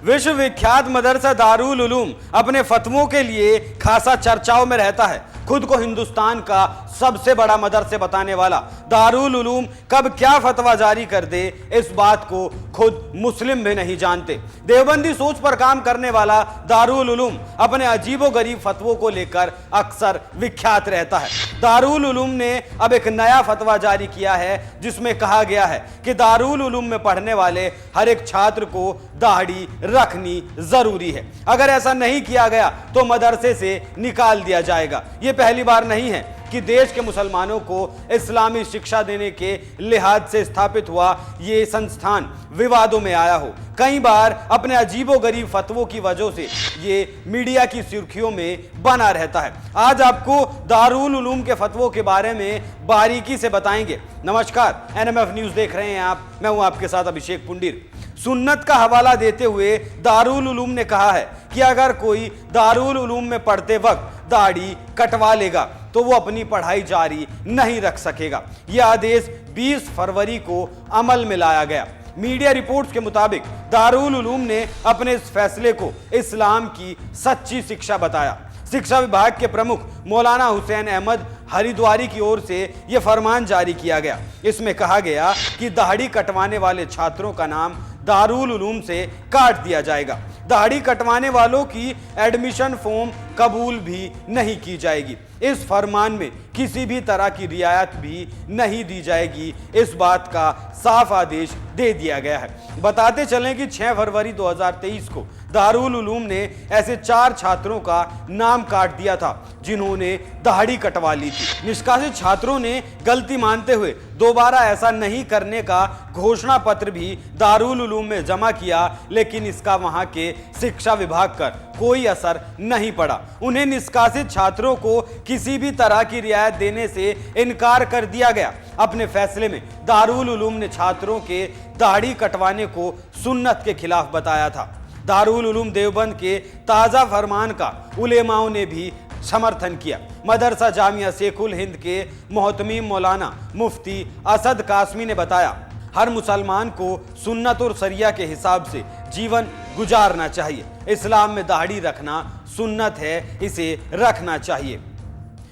विश्वविख्यात मदरसा दारुल उलूम अपने फतवों के लिए खासा चर्चाओं में रहता है। खुद को हिंदुस्तान का सबसे बड़ा मदरसे बताने वाला दारुल उलूम कब क्या फतवा जारी कर दे, इस बात को खुद मुस्लिम भी नहीं जानते। देवबंदी सोच पर काम करने वाला दारुल उलूम अपने अजीबोगरीब फतवों को लेकर अक्सर विख्यात रहता है। दारुल उलूम ने अब एक नया फतवा जारी किया है जिसमें कहा गया है कि दारुल उलूम में पढ़ने वाले हर एक छात्र को दाढ़ी रखनी जरूरी है। अगर ऐसा नहीं किया गया तो मदरसे से निकाल दिया जाएगा। ये पहली बार नहीं है कि देश के मुसलमानों को इस्लामी शिक्षा देने के लिहाज से स्थापित हुआ ये संस्थान विवादों में आया हो। कई बार अपने अजीबोगरीब फतवों की वजह से ये मीडिया की सुर्खियों में बना रहता है। आज आपको दारुल उलूम के फतवों के बारे में बारीकी से बताएंगे। नमस्कार, एनएमएफ न्यूज देख रहे हैं आप, मैं हूं आपके साथ अभिषेक पुंडीर। सुन्नत का हवाला देते हुए दारुल उलूम ने कहा है कि अगर कोई दारुल उलूम में पढ़ते वक्त दाढ़ी कटवा लेगा तो वो अपनी पढ़ाई जारी नहीं रख सकेगा। यह आदेश 20 फरवरी को अमल में लाया गया। मीडिया रिपोर्ट्स के मुताबिक दारुल उलूम ने अपने इस फैसले को इस्लाम की सच्ची शिक्षा बताया। शिक्षा विभाग के प्रमुख मौलाना हुसैन अहमद हरिद्वारी की ओर से यह फरमान जारी किया गया। इसमें कहा गया कि दाढ़ी कटवाने वाले छात्रों का नाम दारुल उलूम से काट दिया जाएगा। दाढ़ी कटवाने वालों की एडमिशन फॉर्म कबूल भी नहीं की जाएगी। इस फरमान में किसी भी तरह की रियायत भी नहीं दी जाएगी। इस बात का साफ आदेश दे दिया गया है। बताते चलें कि 6 फरवरी 2023 को दारुल उलूम ने ऐसे 4 छात्रों का नाम काट दिया था जिन्होंने दाढ़ी कटवा ली थी। निष्कासित छात्रों ने गलती मानते हुए दोबारा ऐसा नहीं करने का घोषणा पत्र भी दारुल उलूम में जमा किया, लेकिन इसका वहां के शिक्षा विभाग पर कोई असर नहीं पड़ा। उन्हें निष्कासित छात्रों को किसी भी तरह की रियायत देने से इनकार कर दिया गया। अपने फैसले में दारुल उलूम ने छात्रों के दाढ़ी कटवाने को सुन्नत के खिलाफ बताया था। दारुल उलूम देवबंद के ताजा फरमान का उलेमाओं ने भी समर्थन किया। मदरसा जामिया शेखुल हिंद के मोहतमीम मौलाना मुफ्ती असद कासमी ने बताया, हर मुसलमान को सुन्नत और शरिया के हिसाब से जीवन गुजारना चाहिए। इस्लाम में दाढ़ी रखना सुन्नत है, इसे रखना चाहिए।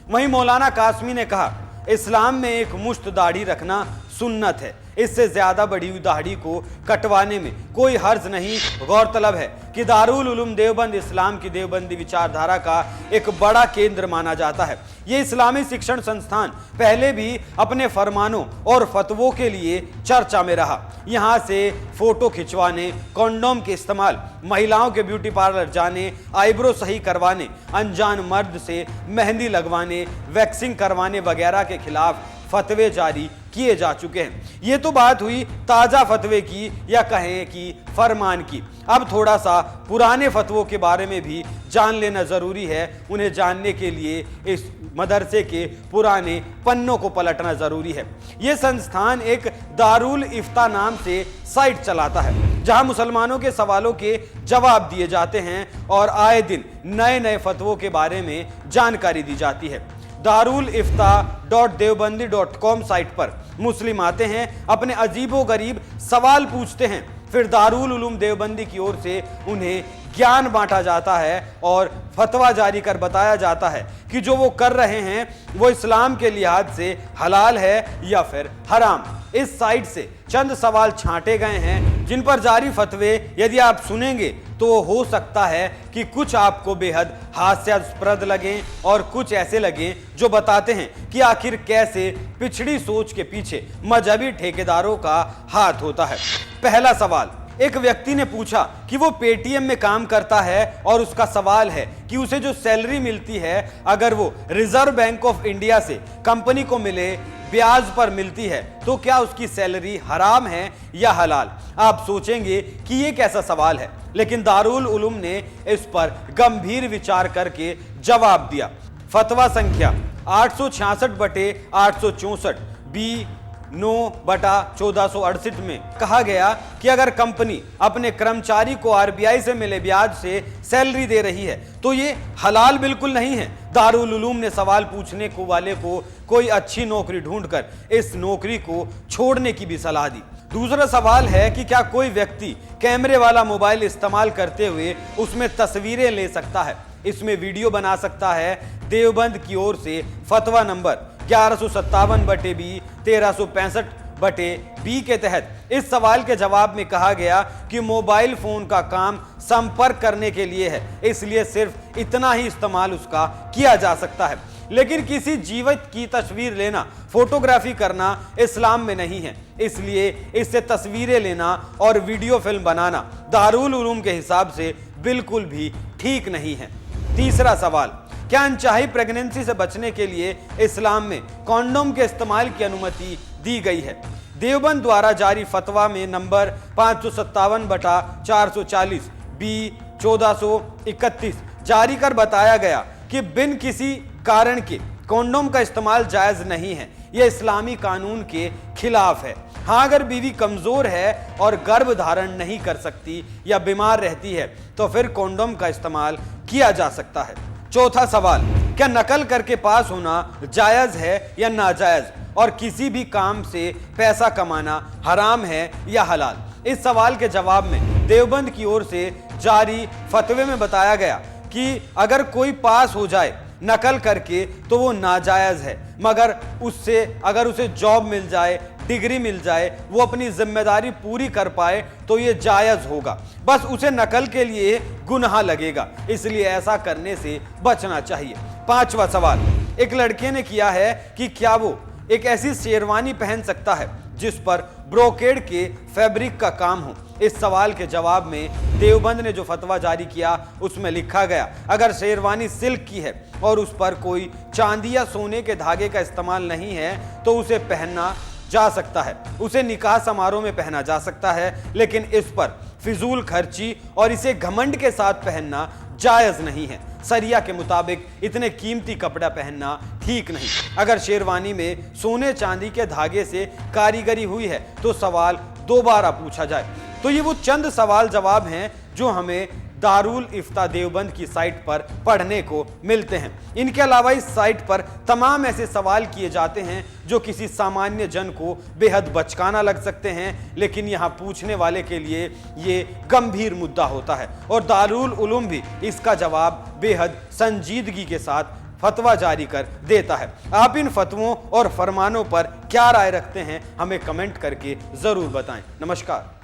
वहीं मौलाना कासमी ने कहा, इस्लाम में एक मुश्त दाढ़ी रखना सुन्नत है, इससे ज्यादा बड़ी हुई दाढ़ी को कटवाने में कोई हर्ज नहीं। गौरतलब है कि दारुल उलूम देवबंद इस्लाम की देवबंदी विचारधारा का एक बड़ा केंद्र माना जाता है। ये इस्लामी शिक्षण संस्थान पहले भी अपने फरमानों और फतवों के लिए चर्चा में रहा। यहाँ से फोटो खिंचवाने, कॉन्डोम के इस्तेमाल, महिलाओं के ब्यूटी पार्लर जाने, आईब्रो सही करवाने, अनजान मर्द से मेहंदी लगवाने, वैक्सिंग करवाने वगैरह के खिलाफ फतवे जारी किए जा चुके हैं। ये तो बात हुई ताजा फतवे की या कहें कि फरमान की। अब थोड़ा सा पुराने फतवों के बारे में भी जान लेना जरूरी है। उन्हें जानने के लिए इस मदरसे के पुराने पन्नों को पलटना जरूरी है। यह संस्थान एक दारुल इफ्ता नाम से साइट चलाता है जहां मुसलमानों के सवालों के जवाब दिए जाते हैं और आए दिन नए नए फतवों के बारे में जानकारी दी जाती है। daruliftah.deobandi.com साइट पर मुस्लिम आते हैं, अपने अजीबोगरीब सवाल पूछते हैं, फिर दारुल उलूम देवबंदी की ओर से उन्हें ज्ञान बांटा जाता है और फतवा जारी कर बताया जाता है कि जो वो कर रहे हैं वो इस्लाम के लिहाज से हलाल है या फिर हराम। इस साइट से चंद सवाल छांटे गए हैं जिन पर जारी फतवे यदि आप सुनेंगे तो हो सकता है कि कुछ आपको बेहद हास्यास्पद लगें और कुछ ऐसे लगें जो बताते हैं कि आखिर कैसे पिछड़ी सोच के पीछे मजहबी ठेकेदारों का हाथ होता है। पहला सवाल, एक व्यक्ति ने पूछा कि वो पेटीएम में काम करता है और उसका सवाल है कि उसे जो सैलरी मिलती है अगर वो रिजर्व बैंक ऑफ इंडिया से कंपनी को मिले ब्याज पर मिलती है तो क्या उसकी सैलरी हराम है या हलाल। आप सोचेंगे कि ये कैसा सवाल है, लेकिन दारुल उलूम ने इस पर गंभीर विचार करके जवाब दिया। फतवा संख्या 866/864 बी 9/1468 में कहा गया कि अगर कंपनी अपने कर्मचारी को आरबीआई से मिले ब्याज से सैलरी दे रही है तो ये हलाल बिल्कुल नहीं है। दारुल उलूम ने सवाल पूछने को वाले को कोई अच्छी नौकरी ढूंढकर इस नौकरी को छोड़ने की भी सलाह दी। दूसरा सवाल है कि क्या कोई व्यक्ति कैमरे वाला मोबाइल इस्तेमाल करते हुए उसमें तस्वीरें ले सकता है, इसमें वीडियो बना सकता है। देवबंद की ओर से फतवा नंबर 1157/B 1365/B के तहत इस सवाल के जवाब में कहा गया कि मोबाइल फोन का काम संपर्क करने के लिए है, इसलिए सिर्फ इतना ही इस्तेमाल उसका किया जा सकता है। लेकिन किसी जीवित की तस्वीर लेना, फोटोग्राफी करना इस्लाम में नहीं है, इसलिए इससे तस्वीरें लेना और वीडियो फिल्म बनाना दारुल उलूम के हिसाब से बिल्कुल भी ठीक नहीं है। तीसरा सवाल, क्या अनचाही प्रेगनेंसी से बचने के लिए इस्लाम में कॉन्डोम के इस्तेमाल की अनुमति दी गई है? देवबंद द्वारा जारी फतवा में नंबर 557/440/B 1431 जारी कर बताया गया कि बिन किसी कारण के कॉन्डोम का इस्तेमाल जायज नहीं है। यह इस्लामी कानून के खिलाफ है। हाँ, अगर बीवी कमजोर है और गर्भ धारण नहीं कर सकती या बीमार रहती है तो फिर कॉन्डोम का इस्तेमाल किया जा सकता है। चौथा सवाल, क्या नकल करके पास होना जायज है या नाजायज और किसी भी काम से पैसा कमाना हराम है या हलाल? इस सवाल के जवाब में देवबंद की ओर से जारी फतवे में बताया गया कि अगर कोई पास हो जाए नकल करके तो वो नाजायज है, मगर उससे अगर उसे जॉब मिल जाए, डिग्री मिल जाए, वो अपनी जिम्मेदारी पूरी कर पाए तो ये जायज होगा। बस उसे नकल के लिए गुनाह लगेगा, इसलिए ऐसा करने से बचना चाहिए। पांचवा सवाल, एक लड़के ने किया है कि क्या वो एक ऐसी शेरवानी पहन सकता है जिस पर ब्रोकेड के फैब्रिक का काम हो? इस सवाल के जवाब में देवबंद ने जो फतवा जारी किया उसमें लिखा गया, अगर शेरवानी सिल्क की है और उस पर कोई चांदी या सोने के धागे का इस्तेमाल नहीं है तो उसे पहनना जा सकता है, उसे निकाह समारोह में पहना जा सकता है, लेकिन इस पर फिजूल खर्ची और इसे घमंड के साथ पहनना जायज नहीं है। सरिया के मुताबिक इतने कीमती कपड़ा पहनना ठीक नहीं। अगर शेरवानी में सोने चांदी के धागे से कारीगरी हुई है तो सवाल दोबारा पूछा जाए। तो ये वो चंद सवाल जवाब हैं जो हमें दारुल इफ्ता देवबंद की साइट पर पढ़ने को मिलते हैं। इनके अलावा इस साइट पर तमाम ऐसे सवाल किए जाते हैं जो किसी सामान्य जन को बेहद बचकाना लग सकते हैं, लेकिन यहाँ पूछने वाले के लिए ये गंभीर मुद्दा होता है और दारुल उलूम भी इसका जवाब बेहद संजीदगी के साथ फतवा जारी कर देता है। आप इन फतवों और फरमानों पर क्या राय रखते हैं, हमें कमेंट करके जरूर बताएं। नमस्कार।